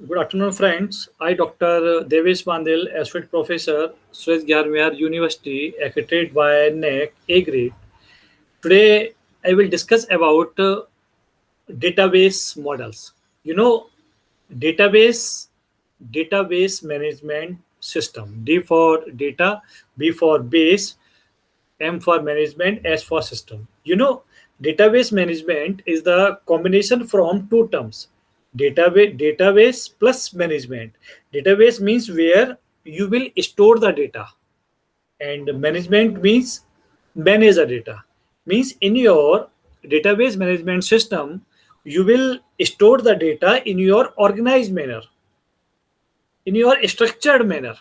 Good afternoon, friends. I, Dr. Devesh Mandil, Associate Professor, Suez Gyarmiyar University, accredited by NEC, A grade. Today, I will discuss about database models. You know, database database management system. D for data, B for base, M for management, S for system. Database management is the combination from two terms. Database plus management. Database means where you will store the data, and management means manage the data. Means in your database management system, you will store the data in your organized manner, in your structured manner.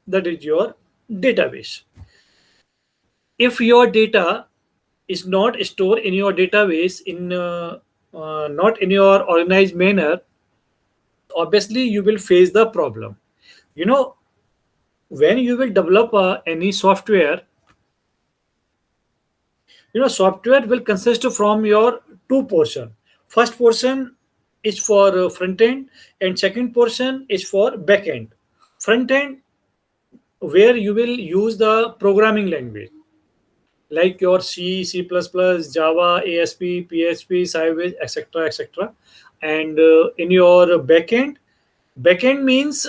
That is your database. If your data is not stored in your database in not in your organized manner, obviously you will face the problem. you know when you will develop any software, software will consist from your two portion. First portion is for front end, and second portion is for back end. Front end, where you will use the programming language like your C, C++, Java, ASP, PHP, Sybase, etc., etc. And in your backend means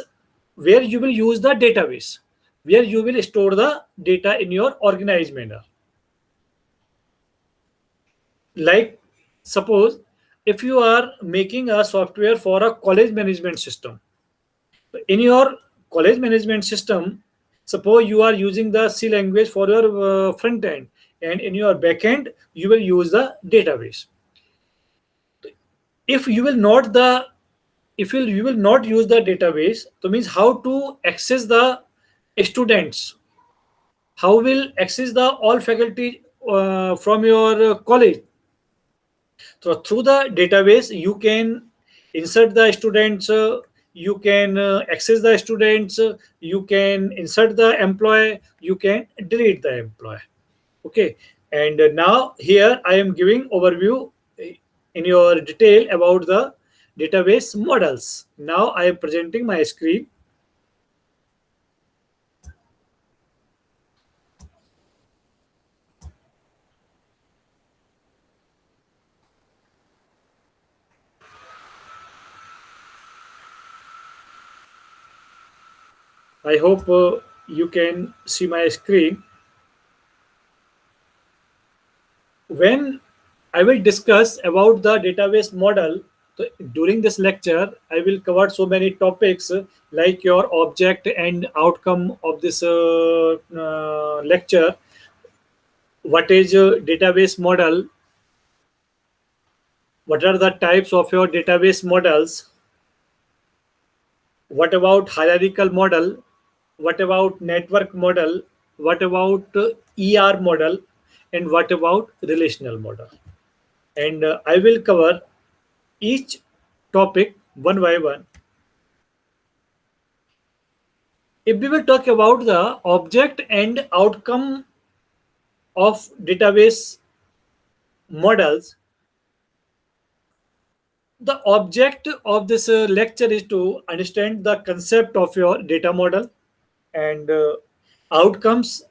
where you will use the database, where you will store the data in your organized manner. Like, suppose if you are making a software for a college management system, in your college management system, suppose you are using the C language for your front end, and in your back end you will use the database. If you will not the if you will not use the database, so means how to access the students, how will access the all faculty from your college. So through the database you can insert the students, you can access the students, you can insert the employee, you can delete the employee. Okay. And now here I am giving overview in your detail about the database models. Now I am presenting my screen. I hope you can see my screen. When I will discuss about the database model, so during this lecture, I will cover so many topics like your object and outcome of this lecture. What is a database model? What are the types of your database models? What about hierarchical model? What about network model? What about ER model? And what about relational model? And I will cover each topic one by one. If we will talk about the object and outcome of database models, the object of this lecture is to understand the concept of your data model, and outcomes.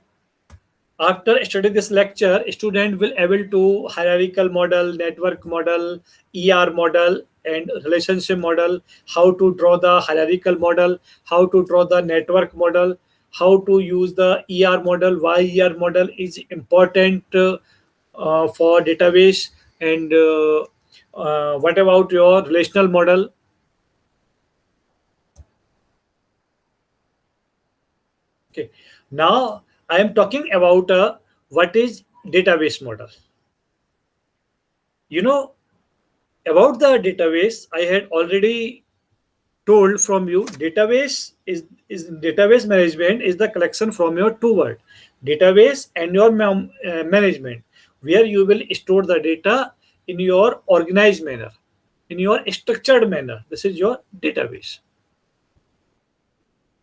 After studying this lecture, student will able to hierarchical model, network model, ER model, and relationship model, how to draw the hierarchical model, how to draw the network model, how to use the ER model, why ER model is important for database, and what about your relational model. Okay. Now I am talking about what is database model. You know, about the database, I had already told from you. Database is database management is the collection from your two word, database and your management, where you will store the data in your organized manner, in your structured manner. This is your database.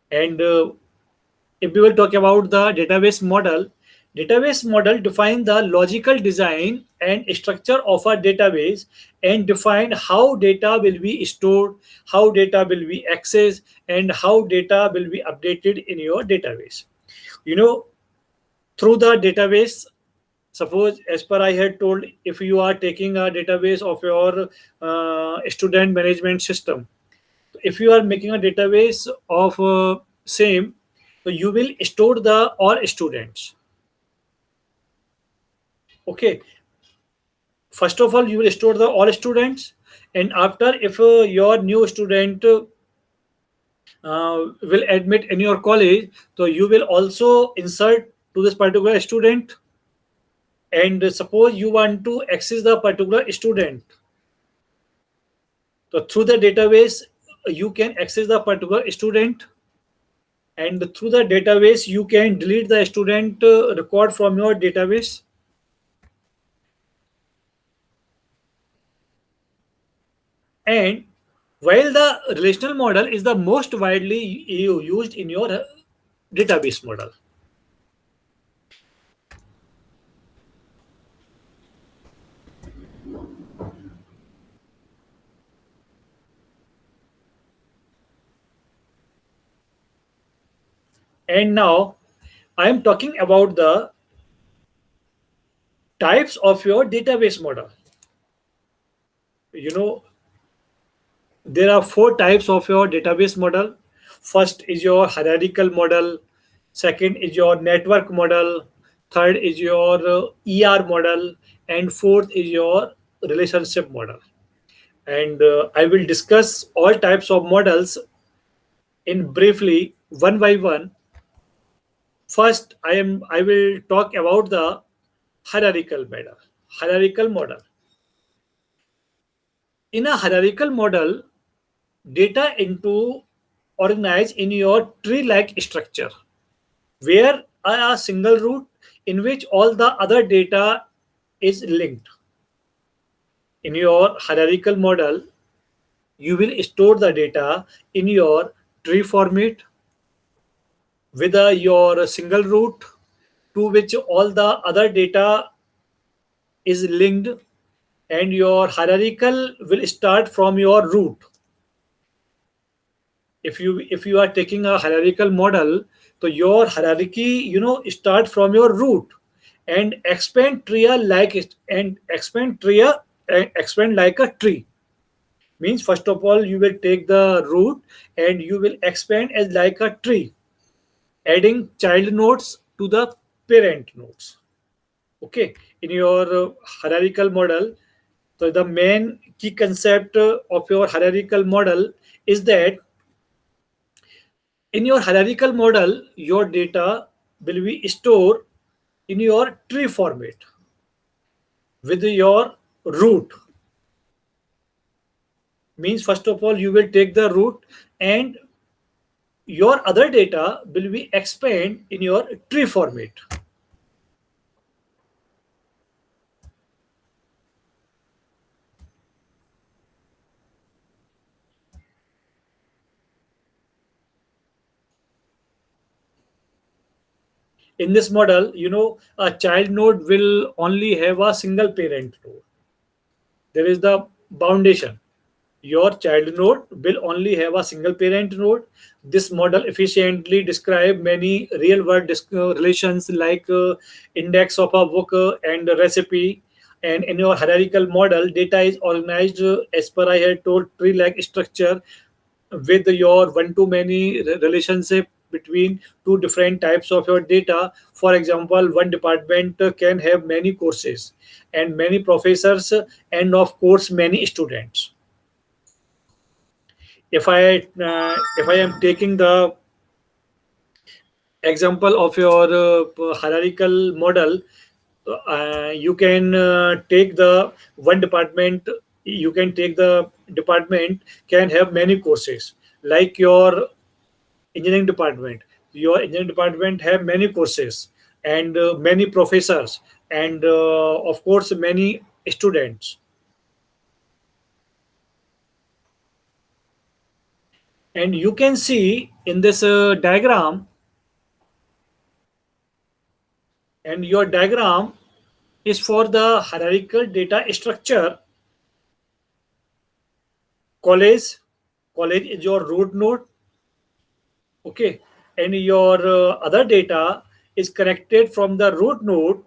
And if we will talk about the database model, Database model define the logical design and structure of a database and define how data will be stored, how data will be accessed, and how data will be updated in your database. You know, through the database, suppose as per I had told, if you are taking a database of your student management system, if you are making a database of same, so you will store the all students. Okay, first of all you will store the all students, and after if your new student will admit in your college, so you will also insert to this particular student. And suppose you want to access the particular student, so through the database you can access the particular student, and through the database you can delete the student record from your database. And while the relational model is the most widely used in your database model. And now I am talking about the types of your database model. You know, there are four types of your database model. First is your hierarchical model, second is your network model, third is your ER model, and fourth is your relationship model. And I will discuss all types of models in briefly one by one. First, I will talk about the hierarchical model. Hierarchical model. In a hierarchical model, data into organized in your tree-like structure, where a single root in which all the other data is linked. In your hierarchical model, you will store the data in your tree format with your single root to which all the other data is linked, and your hierarchical will start from your root. If you are taking a hierarchical model, so your hierarchy start from your root and expand tree like it and expand tree and expand like a tree. Means first of all you will take the root and you will expand as like a tree, adding child nodes to the parent nodes. Okay, in your hierarchical model, so the main key concept of your hierarchical model is that in your hierarchical model your data will be stored in your tree format with your root. Means first of all you will take the root and your other data will be expand in your tree format. In this model, a child node will only have a single parent node. There is the foundation. Your child node will only have a single parent node. This model efficiently describe many real world relations like index of a book and a recipe. And in your hierarchical model, data is organized as per I had told tree like structure with your one to many relationship between two different types of your data. For example, one department can have many courses and many professors and of course many students. If I am taking the example of your hierarchical model, you can take the one department. You can take the department can have many courses like your engineering department. Your engineering department have many courses and many professors and of course many students. And you can see in this diagram and your diagram is for the hierarchical data structure. College college is your root node. Okay, and your other data is connected from the root node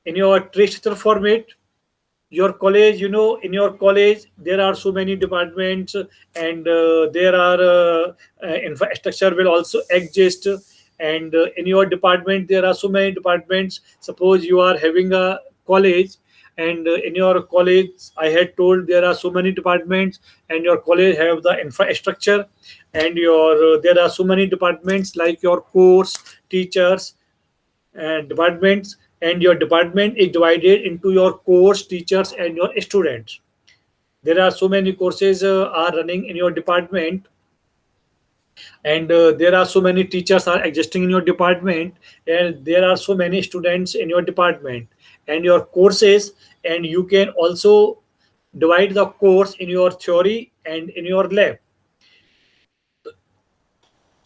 in your tree structure format. Your college, in your college there are so many departments, and there are infrastructure will also exist. And in your department there are so many departments. Suppose you are having a college, and in your college I had told there are so many departments, and your college have the infrastructure, and your there are so many departments like your course, teachers, and departments. And your department is divided into your course, teachers, and your students. There are so many courses are running in your department, and there are so many teachers are existing in your department, and there are so many students in your department and your courses. And you can also divide the course in your theory and in your lab.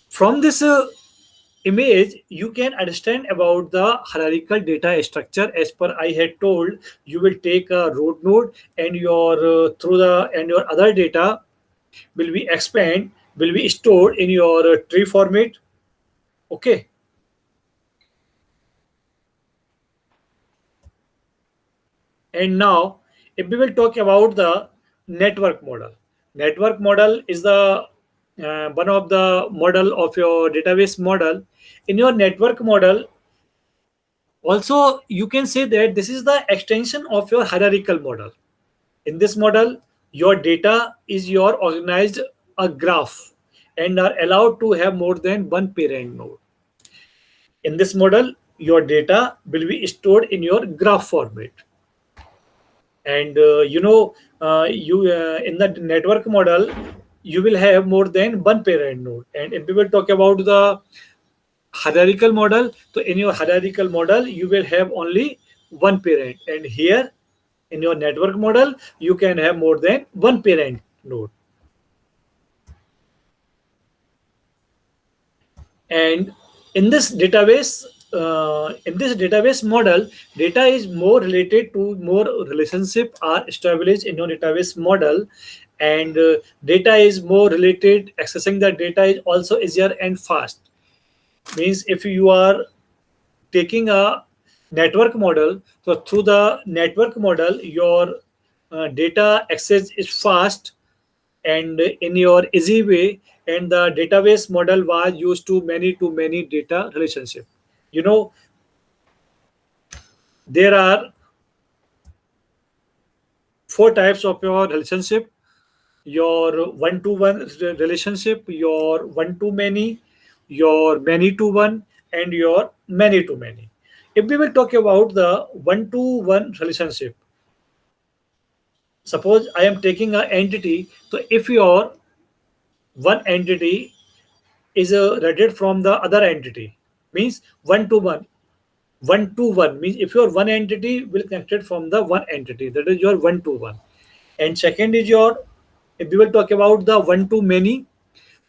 From this image you can understand about the hierarchical data structure. As per I had told, you will take a root node, and your through the and your other data will be stored in your tree format. Okay, and now if we will talk about the network model. Network model is the one of the model of your database model. In your network model, also you can say that this is the extension of your hierarchical model. In this model, your data is your organized a graph and are allowed to have more than one parent node. In this model, your data will be stored in your graph format. And you in the network model, you will have more than one parent node. And if we will talk about the hierarchical model, so in your hierarchical model, you will have only one parent. And here in your network model, you can have more than one parent node. And in this database model, data is more related to more relationship are established in your database model. And data is more related, accessing the data is also easier and fast. Means if you are taking a network model, so through the network model your data access is fast and in your easy way. And the database model was used to many data relationship. you know there are four types of your relationship: your one to one relationship, your one to many, your many to one, and your many to many. If we will talk about the one to one relationship, suppose I am taking an entity. So if your one entity is related from the other entity, means one to one. One to one means if your one entity will connected from the one entity, that is your one to one. And second is your, if we will talk about the one to many.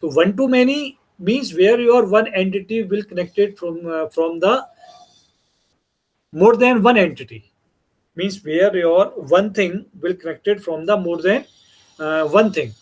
So one to many means where your one entity will connected from the more than one entity. Means where your one thing will connected from the more than one thing.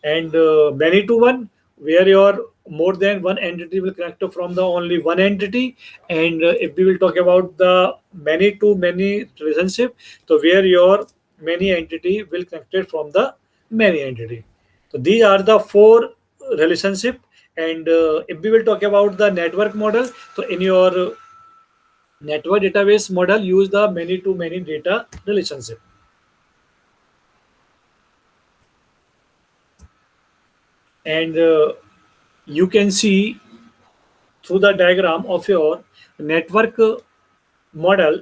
And many to one, where your more than one entity will connect from the only one entity. And if we will talk about the many to many relationship, so where your many entity will connected from the many entity. So these are the four relationship. And if we will talk about the network model, so in your network database model use the many to many data relationship. And you can see through the diagram of your network model.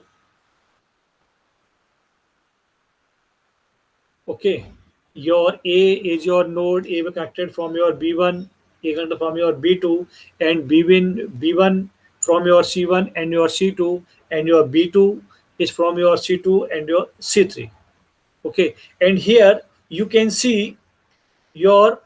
Okay, your A is your node A connected from your B1, A connected from your B2, and B1 from your C1 and your C2, and your B2 is from your C2 and your C3. Okay, and here you can see your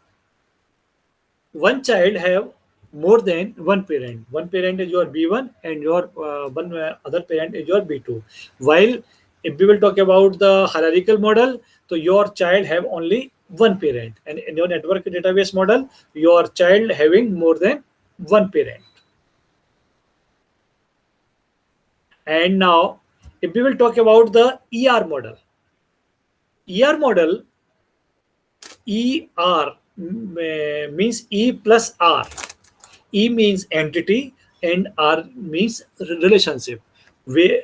one child have more than one parent. One parent is your B1 and your one other parent is your B2. While if we will talk about the hierarchical model, so your child have only one parent, and in your network database model, your child having more than one parent. And now, if we will talk about the ER model, ER model, ER means E plus R. E means entity and R means relationship. Where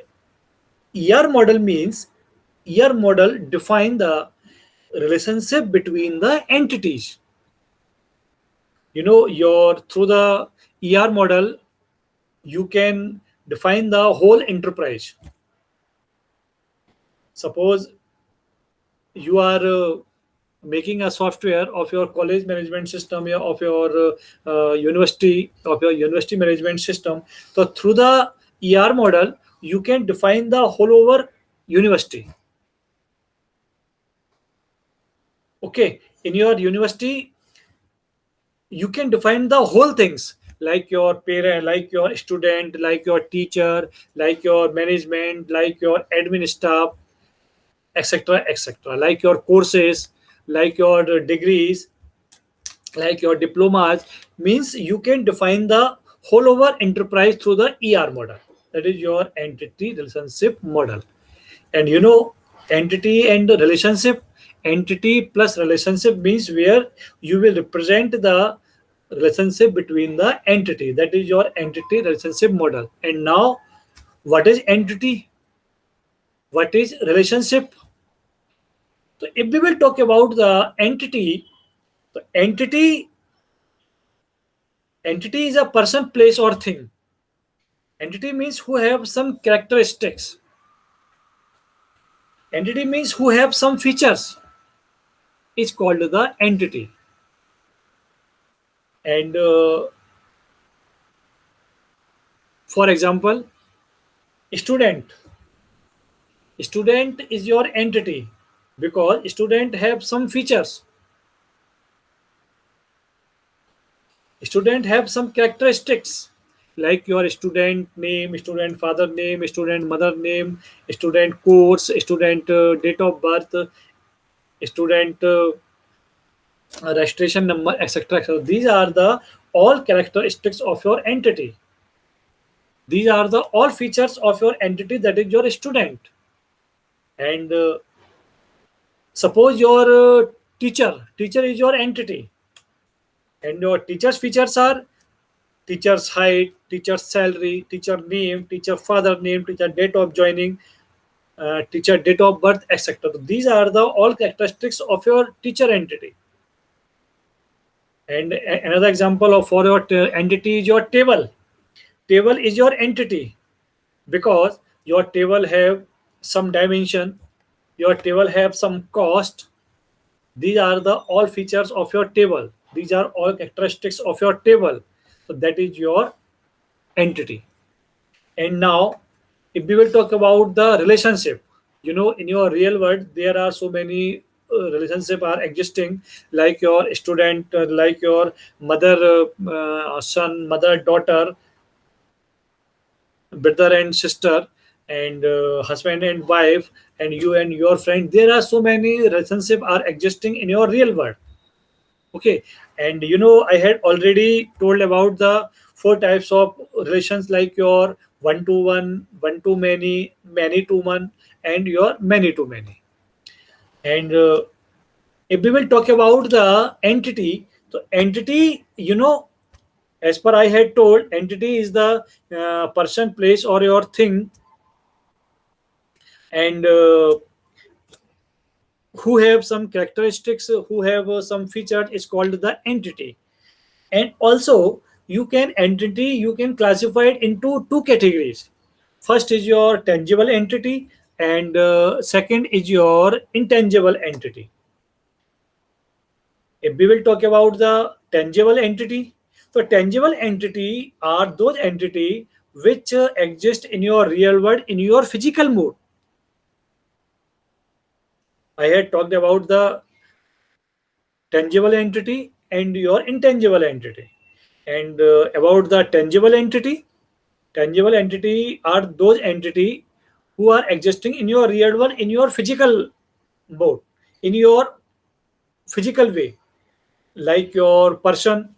ER model means ER model define the relationship between the entities. Your through the ER model, you can define the whole enterprise. Suppose you are making a software of your college management system, yeah, of your university management system. So through the ER model, you can define the whole over university. Okay, in your university, you can define the whole things like your parent, like your student, like your teacher, like your management, like your admin staff, etc., etc., like your courses, like your degrees, like your diplomas. Means you can define the whole over enterprise through the ER model. That is your entity relationship model. And entity and relationship, entity plus relationship means where you will represent the relationship between the entity. That is your entity relationship model. And now, what is entity? What is relationship? So if we will talk about the entity, the entity is a person, place, or thing. Entity means who have some characteristics. Entity means who have some features. Is called the entity. And for example, student. Student is your entity because student have some features. Student have some characteristics like your student name, student father name, student mother name, student course, student date of birth, student registration number, etc. So these are the all characteristics of your entity. These are the all features of your entity, that is your student. And suppose your teacher is your entity, and your teacher's features are teacher's height, teacher's salary, teacher name, teacher father name, teacher date of joining, teacher date of birth, etc. So these are the all characteristics of your teacher entity. And another example of for your entity is your table. Table is your entity because your table have some dimension, your table have some cost. These are the all features of your table. These are all characteristics of your table. So that is your entity. And now, if we will talk about the relationship, in your real world, there are so many relationship are existing, like your student, like your mother, son, mother, daughter, brother and sister, and husband and wife, and you and your friend. There are so many relationship are existing in your real world. Okay. And I had already told about the four types of relations, like your one to one, one to many, many to one, and your many to many. And if we will talk about the entity, so entity, as per I had told, entity is the person, place, or your thing, and who have some characteristics, who have some features, is called the entity. And also, you can classify it into two categories. First is your tangible entity, and second is your intangible entity. If we will talk about the tangible entity, so tangible entity are those entity which exist in your real world, in your physical mode. I had talked about the tangible entity and your intangible entity. And about the tangible entity are those entity who are existing in your real world, in your physical mode, in your physical way, like your person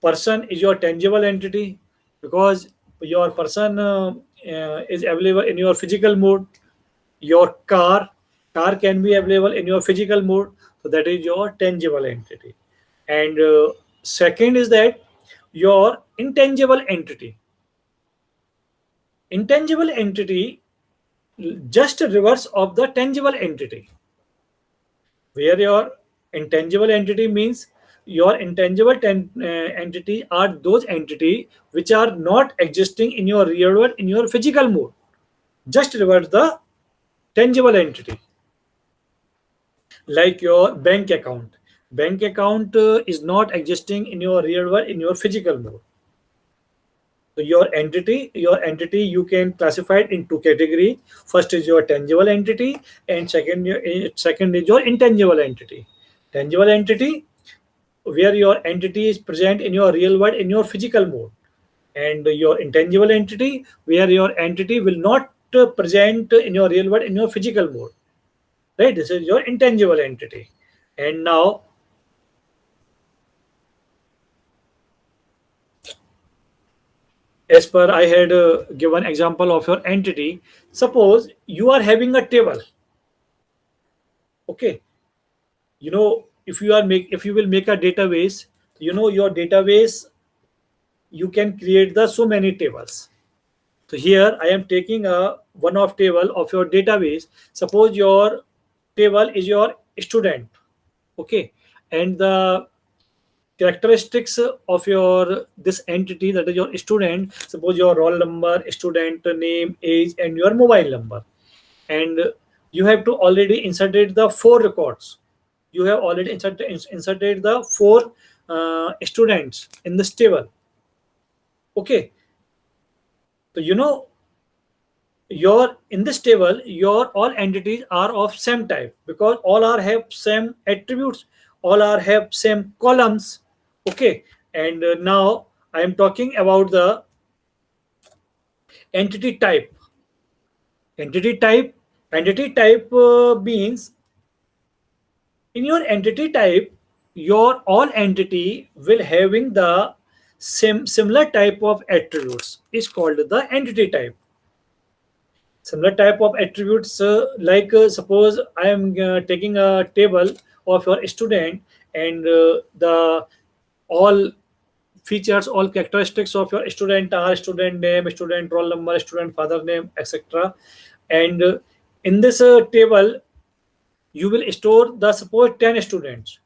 is your tangible entity, because your person is available in your physical mode. Your car can be available in your physical mode, so that is your tangible entity. And second is that your intangible entity, just reverse of the tangible entity, where your intangible entity means your entity are those entity which are not existing in your real world, in your physical mode. Just reverse the tangible entity, like your bank account is not existing in your real world, in your physical mode. So your entity you can classify it in two categories. First is your tangible entity, and second is your intangible entity. Tangible entity, where your entity is present in your real world, in your physical mode, and your intangible entity, where your entity will not present in your real world, in your physical mode. Right? This is your intangible entity. And now, as per I had given example of your entity, suppose you are having a table. Okay, if you will make a database, your database, you can create the so many tables. So here I am taking a one of table of your database. Suppose your table is your student. Okay, and the characteristics of your this entity, that is your student, suppose your roll number, student name, age, and your mobile number. And you have to already inserted the four records. You have already inserted the four students in this table. Okay, so your in this table, your all entities are of same type, because all are have same attributes, all are have same columns. Okay, and now I am talking about the entity type. Entity type means, in your entity type, your all entity will having the similar type of attributes is called the entity type. Similar type of attributes, like suppose I am taking a table of your student, and the all features, all characteristics of your student are student name, student roll number, student father name, etc. And in this table, you will store the suppose 10 students.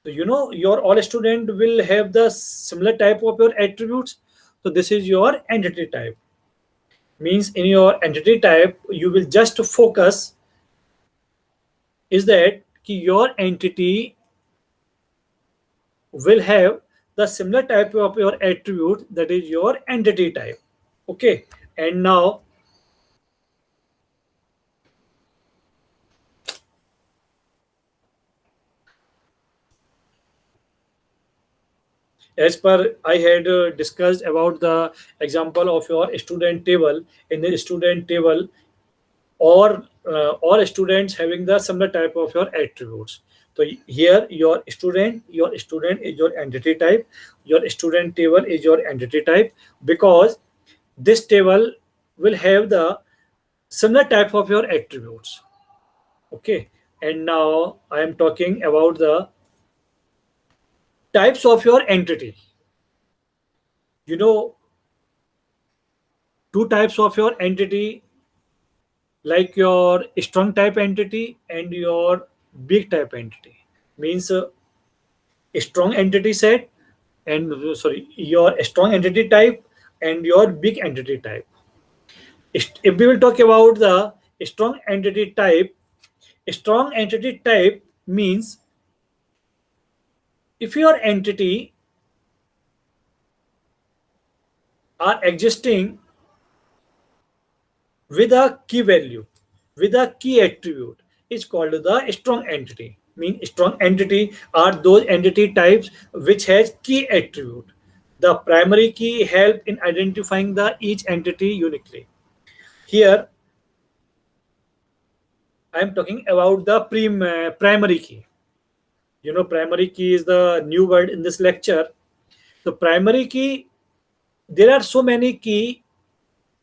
So your all student will have the similar type of your attributes. So this is your entity type. Means in your entity type, you will just focus is that your entity will have the similar type of your attribute, that is your entity type. Okay, and now, as per I had discussed about the example of your student table. In the student table, or all students having the similar type of your attributes. So here your student is your entity type, your student table is your entity type, because this table will have the similar type of your attributes. Okay, and now I am talking about the types of your entity. you know Two types of your entity, like your strong type entity and your big type entity. Means a strong entity set, and sorry, your strong entity type and your big entity type. If we will talk about the strong entity type, strong entity type means, if your entity are existing with a key value, with a key attribute, is called the strong entity. mean strong entity are those entity types which has key attribute. The primary key help in identifying the each entity uniquely. Here I am talking about the primary key. Primary key is the new word in this lecture. The primary key, there are so many key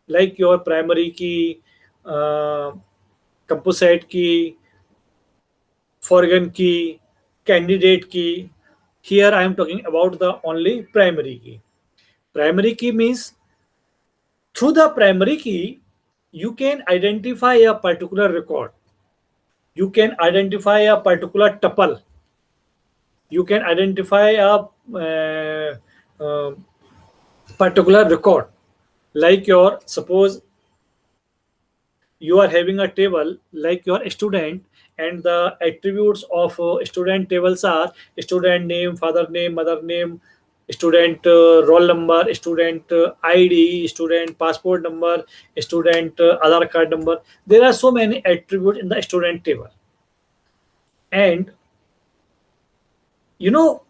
like your primary key, uh, composite key, foreign key, candidate key. Here I am talking about the only primary key. Primary key means through the primary key, you can identify a particular record. You can identify a particular tuple. You can identify a uh, particular record. Like your, suppose you are having a table like your student, and the attributes of student tables are student name, father name, mother name, student roll number, student id, student passport number, student Aadhaar card number. There are so many attributes in the student table. And you know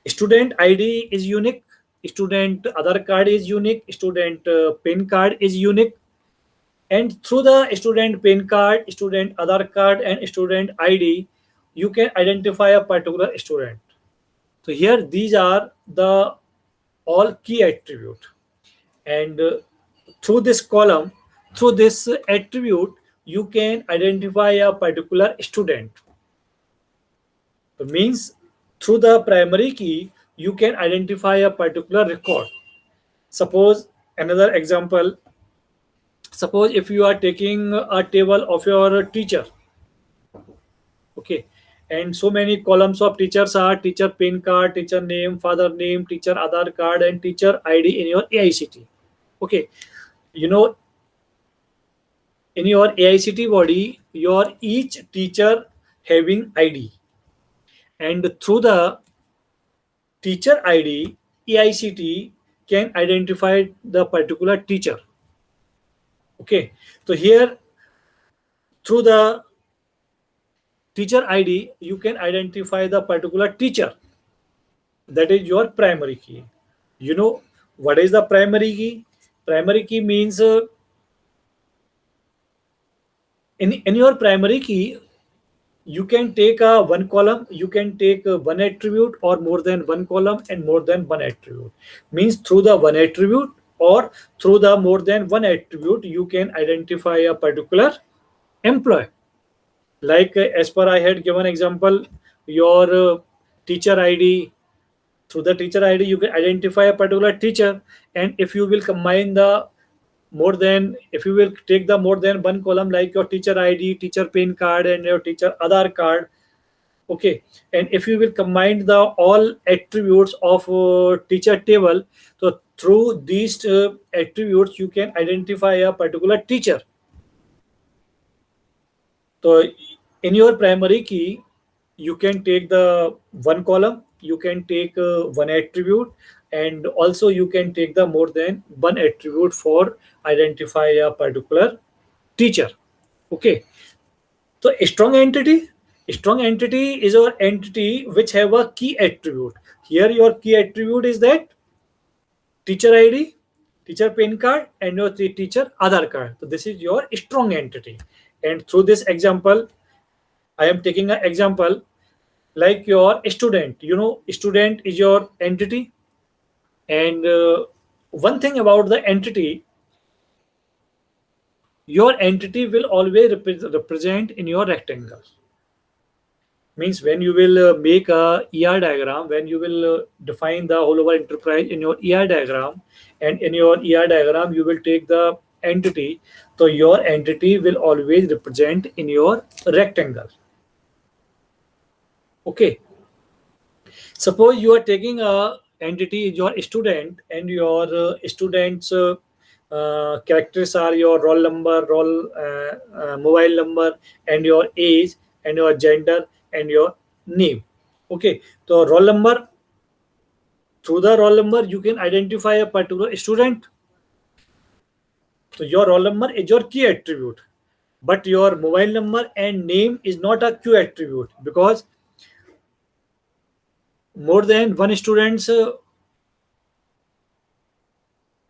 student id is unique, student Aadhaar card is unique, student PIN card is unique. And through the student PIN card, student Aadhaar card, and student ID, you can identify a particular student. So here these are the all key attribute. And through this column, through this attribute, you can identify a particular student. So means through the primary key, you can identify a particular record. Suppose another example. Suppose if you are taking a table of your teacher, okay, and so many columns of teachers are teacher PIN card, teacher name, father name, teacher Aadhaar card, and teacher ID in your AICT. Okay, you know, in your AICT body, your each teacher having ID, and through the teacher ID, AICT can identify the particular teacher. Okay, so here through the teacher ID, you can identify the particular teacher. That is your primary key. You know what is the primary key? Primary key means in your primary key, you can take a one column, you can take one attribute, or more than one column and more than one attribute. Means through the one attribute or through the more than one attribute, you can identify a particular employee. Like as per I had given example, your teacher ID, through the teacher ID you can identify a particular teacher. And if you will combine the more than, if you will take the more than one column like your teacher ID, teacher PIN card, and your teacher Aadhaar card, okay, and if you will combine the all attributes of teacher table, so through these attributes you can identify a particular teacher. So in your primary key, you can take the one column, you can take one attribute, and also you can take the more than one attribute for identify a particular teacher. Okay. So a strong entity is our entity which have a key attribute. Here your key attribute is that teacher ID, teacher PIN card, and your teacher Aadhaar card. So this is your strong entity. And through this example, I am taking an example like your student. Student is your entity. And one thing about the entity, your entity will always represent in your rectangle. Means when you will make a ER diagram, when you will define the whole over enterprise in your ER diagram, and in your ER diagram you will take the entity, so your entity will always represent in your rectangle. Okay, suppose you are taking a entity your student, and your students characters are your roll number, mobile number, and your age, and your gender, and your name. Okay, so roll number, through the roll number you can identify a particular student. So your roll number is your key attribute. but your mobile number and name is not a q attribute, because more than one students,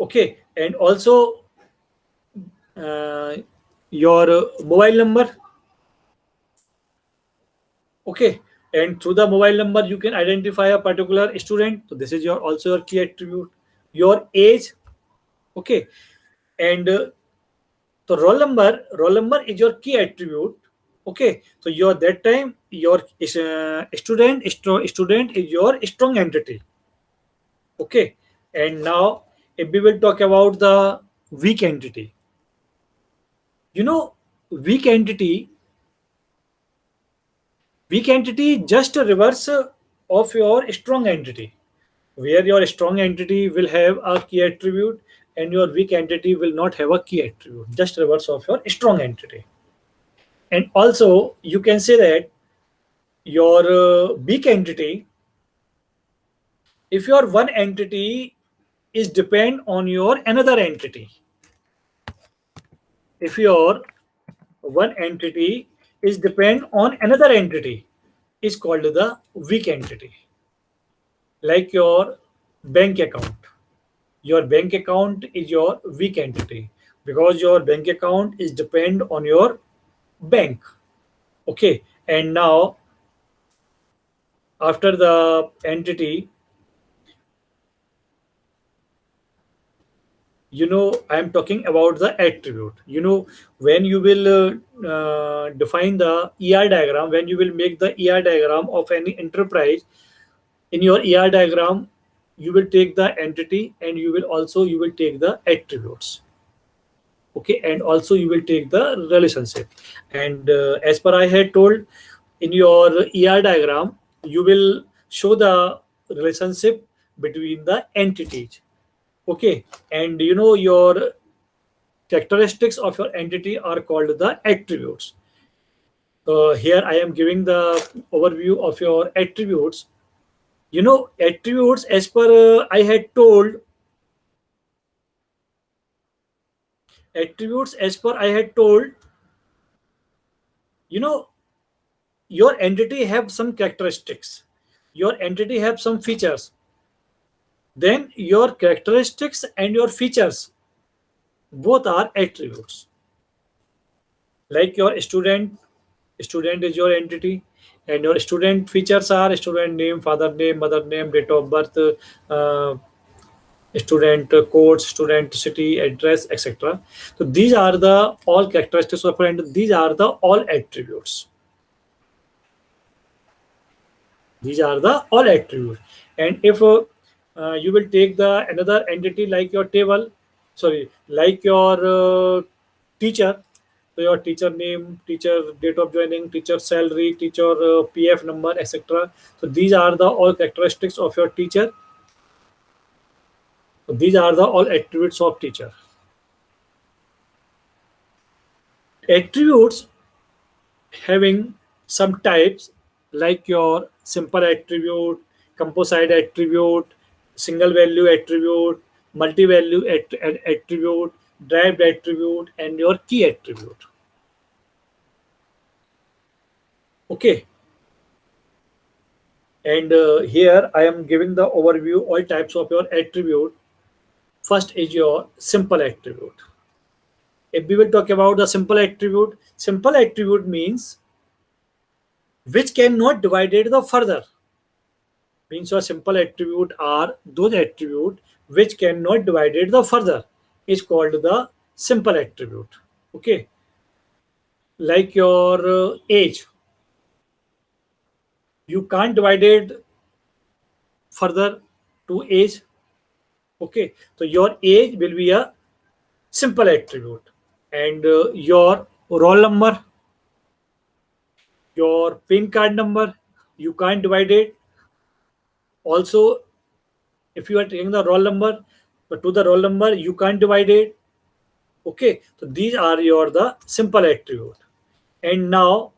okay, and also uh, your mobile number, okay, and through the mobile number you can identify a particular student, so this is your also your key attribute. Your age, okay, and so roll number is your key attribute, okay, so your that time your student is your strong entity, okay. And now if we will talk about the weak entity, you know, weak entity weak entity just a reverse of your strong entity, where your strong entity will have a key attribute and your weak entity will not have a key attribute, just reverse of your strong entity. And also you can say that your weak entity, if your one entity is depend on your another entity, if your one entity is depend on another entity, is called the weak entity. Like your bank account, your bank account is your weak entity, because your bank account is depend on your bank, okay. And now after the entity, I am talking about the attribute. When you will define the er diagram, when you will make the er diagram of any enterprise, in your er diagram you will take the entity and you will take the attributes, okay, and also you will take the relationship. And as per I had told, in your er diagram you will show the relationship between the entities, okay. And your characteristics of your entity are called the attributes. Here I am giving the overview of your attributes. Attributes, as per I had told, attributes as per I had told, you know your entity have some characteristics, your entity have some features, then your characteristics and your features both are attributes. Like your student is your entity, and your student features are student name, father name, mother name, date of birth, uh, student code, student city, address, etc. So these are the all characteristics of your entity. These are the all attributes. These are the all attributes. And if you will take the another entity like your table, sorry, like your teacher, so your teacher name, teacher date of joining, teacher salary, teacher pf number, etc. So these are the all characteristics of your teacher. So these are the all attributes of teacher. Attributes having some types, like your simple attribute, composite attribute, single value attribute, multi value attribute, derived attribute, and your key attribute, okay. And here I am giving the overview all types of your attribute. First is your simple attribute. If we will talk about the simple attribute means which cannot divided the further. Means your simple attribute are those attribute which cannot divided the further, is called the simple attribute, okay. Like your age, you can't divide it further to age, okay. So your age will be a simple attribute. And your roll number, your pin card number, you can't divide it also. If you are taking the roll number, but to the roll number you can't divide it, okay. So these are your the simple attribute. And now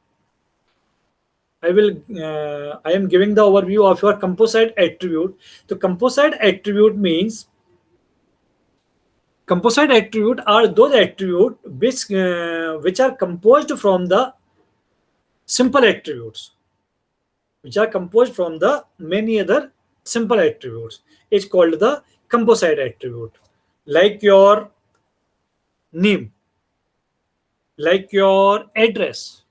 I am giving the overview of your composite attribute. So composite attribute means Composite attribute are those attributes which are composed from the simple attributes, which are composed from the many other simple attributes. It's called the composite attribute. Like your name, like your address.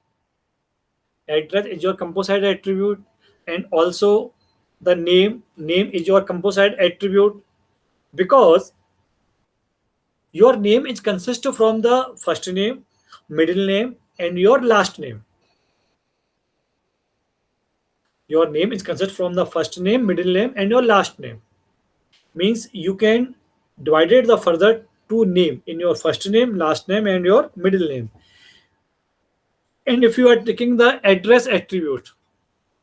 Address is your composite attribute, and also the name is your composite attribute, because your name is consist from the first name, middle name, and your last name. Your name is consist from the first name, middle name, and your last name. Means you can divide it the further two name in your first name, last name, and your middle name. And if you are taking the address attribute,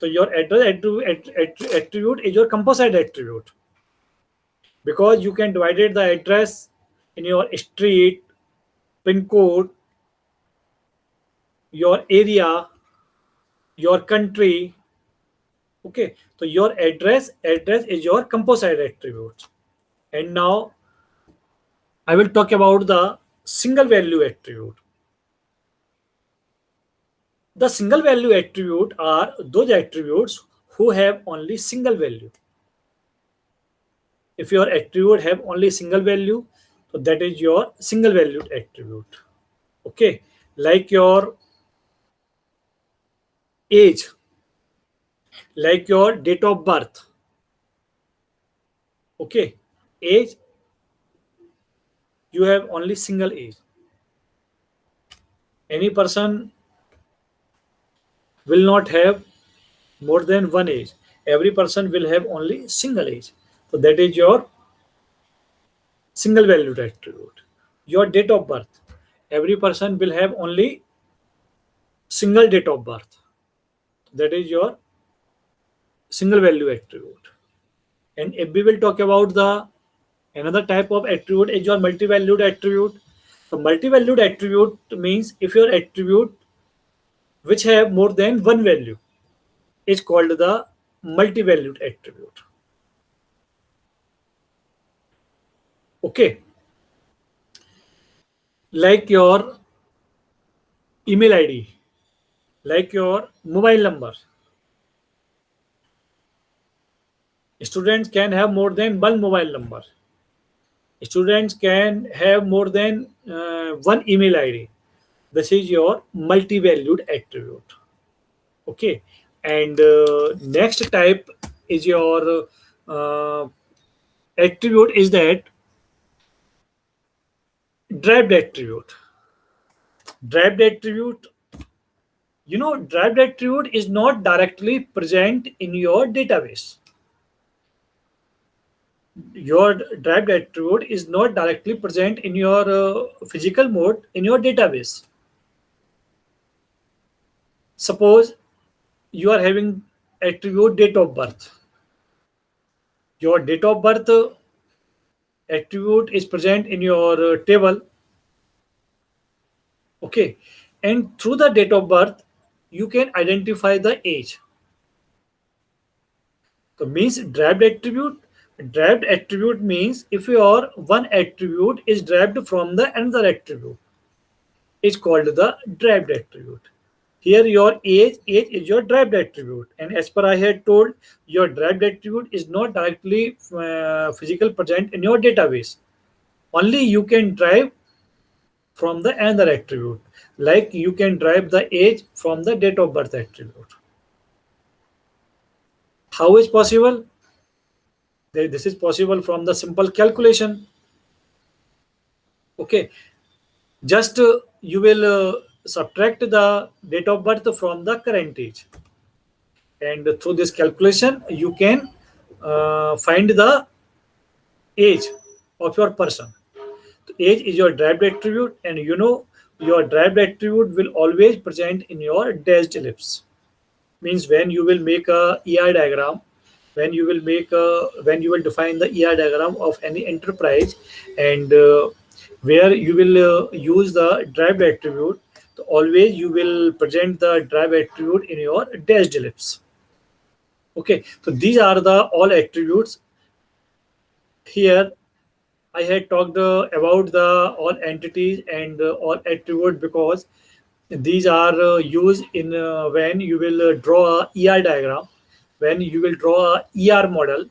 so your attribute is your composite attribute, because you can divide it the address in your street, pin code, your area, your country. Okay, so your address is your composite attribute. And now I will talk about the single value attribute. The single value attribute are those attributes who have only single value. If your attribute have only single value, so that is your single valued attribute. Okay, like your age, like your date of birth. Okay, age, you have only single age. Any person will not have more than one age. Every person will have only single age. So that is your single valued attribute. Your date of birth, every person will have only single date of birth. That is your single value attribute. And if we will talk about the another type of attribute is your multi-valued attribute. So multi-valued attribute means if your attribute which have more than one value is called the multi-valued attribute. Okay, like your email ID, like your mobile number. Students can have more than one mobile number. Students can have more than one email ID. This is your multi-valued attribute. Okay, and next type is your attribute is that derived attribute. Derived attribute, derived attribute is not directly present in your database. Your derived attribute is not directly present in your physical mode in your database. Suppose you are having attribute date of birth. Your date of birth attribute is present in your table. Okay, and through the date of birth you can identify the age. So means derived attribute means if your one attribute is derived from the another attribute, it's called the derived attribute. Here your age is your derived attribute, and as per I had told, your derived attribute is not directly physical present in your database. Only you can derive from the another attribute, like you can derive the age from the date of birth attribute. How is possible? This is possible from the simple calculation. Okay, just you will subtract the date of birth from the current age, and through this calculation you can find the age of your person. Age is your derived attribute, and your derived attribute will always present in your dashed ellipse. Means when you will make a ER diagram, when you will define the ER diagram of any enterprise, and where you will use the derived attribute, so always you will present the derived attribute in your dashed ellipse. Okay, so these are the all attributes. Here I had talked about the all entities and all attribute because these are used in when you will draw a ER diagram, when you will draw a ER model,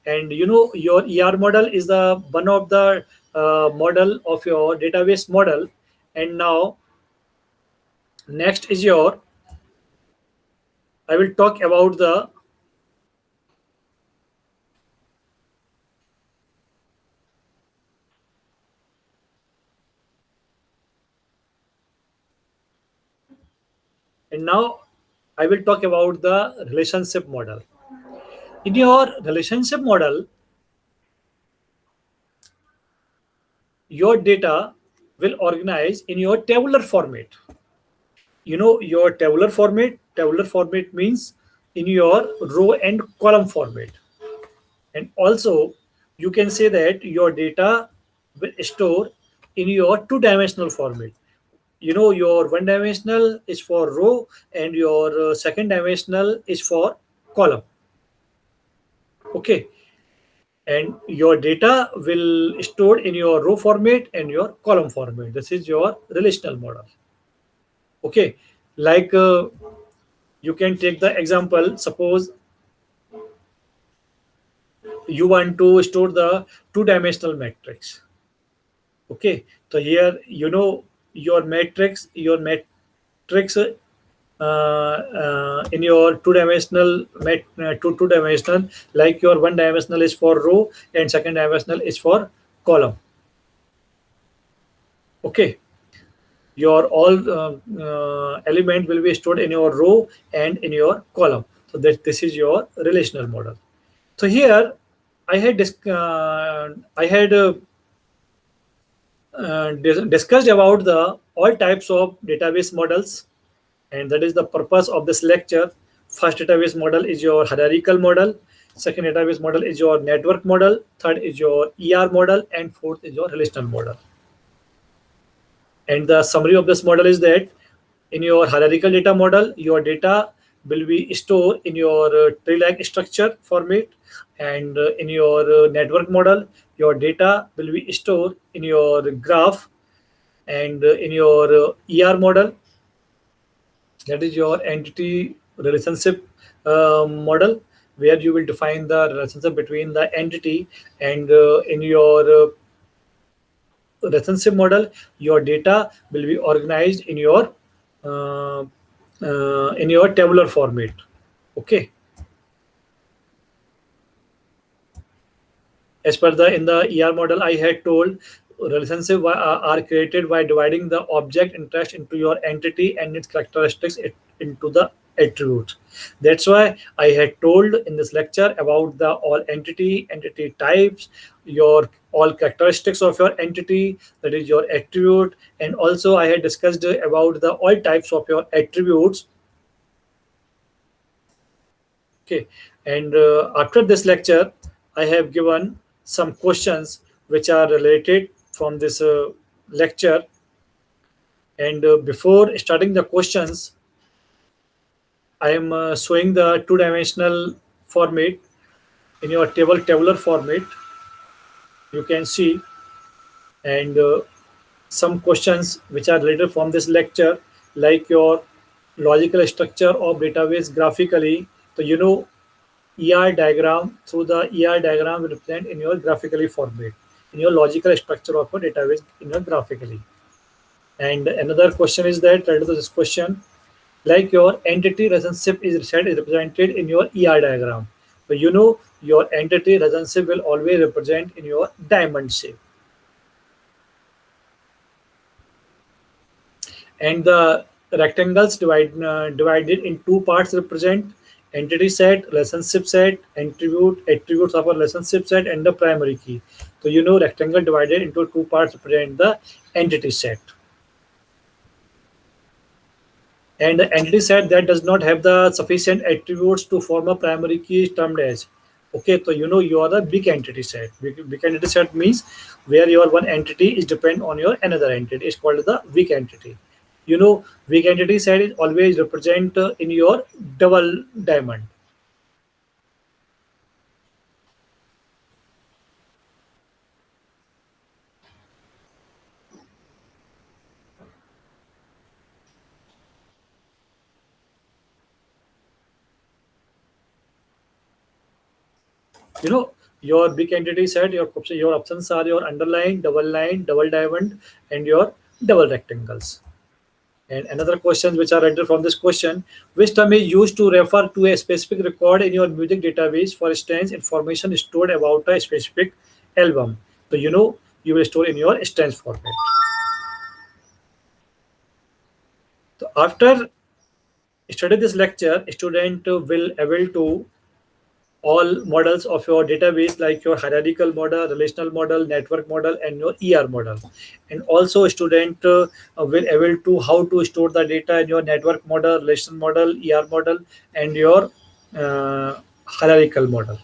and your ER model is the one of the model of your database model. And now next is your, I will talk about the, and now I will talk about the relationship model. In your relationship model, your data will organize in your tabular format. Your tabular format means in your row and column format. And also you can say that your data will store in your two-dimensional format. Your one dimensional is for row and your second dimensional is for column. Okay, and your data will stored in your row format and your column format. This is your relational model. Okay, like you can take the example. Suppose you want to store the two-dimensional matrix. Okay, so here your matrix in your two dimensional, like your one dimensional is for row and second dimensional is for column. Okay, your all element will be stored in your row and in your column. So that this is your relational model. So here I had discussed about the all types of database models, and that is the purpose of this lecture. First database model is your hierarchical model, second database model is your network model, third is your model, and fourth is your relational model. And the summary of this model is that in your hierarchical data model, your data will be stored in your tree-like structure format, and in your network model, your data will be stored in your graph, and in your model, that is your entity relationship model, where you will define the relationship between the entity, and in your relationship model, your data will be organized uh, in your tabular format. Okay, as per the in the model, I had told relationship are created by dividing the object interest into your entity and its characteristics into the attributes. That's why I had told in this lecture about the all entity types, your all characteristics of your entity, that is your attribute, and also I had discussed about the all types of your attributes. Okay, and after this lecture, I have given some questions which are related from this lecture. And before starting the questions, I am showing the two-dimensional format in your tabular format. You can see, and some questions which are related from this lecture, like your logical structure of database graphically. So ER diagram, through the ER diagram will represent in your graphically format, in your logical structure of a database in your graphically. And another question is that related to this question, like your entity relationship is represented in your ER diagram. So your entity relationship will always represent in your diamond shape. And the rectangles divided in two parts represent entity set, relationship set, attributes of a relationship set, and the primary key. So rectangle divided into two parts represent the entity set, and the entity set that does not have the sufficient attributes to form a primary key is termed as, okay, so you are the big entity set. Big entity set means where your one entity is depend on your another entity, is called the weak entity. Weak entity set is always represent in your double diamond. You know, your big entity set, your options are your underline, double line, double diamond, and your double rectangles. And another question which are entered from this question, which term is used to refer to a specific record in your music database? For instance, information stored about a specific album. So you will store in your instance format. So after study this lecture, student will able to all models of your database like your hierarchical model, relational model, network model, and your ER model. And also student will able to how to store the data in your network model, relational model, ER model, and your hierarchical model.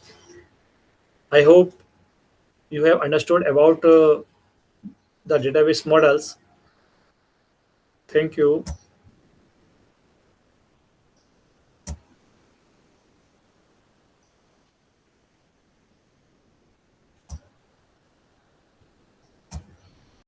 I hope you have understood about the database models. Thank you.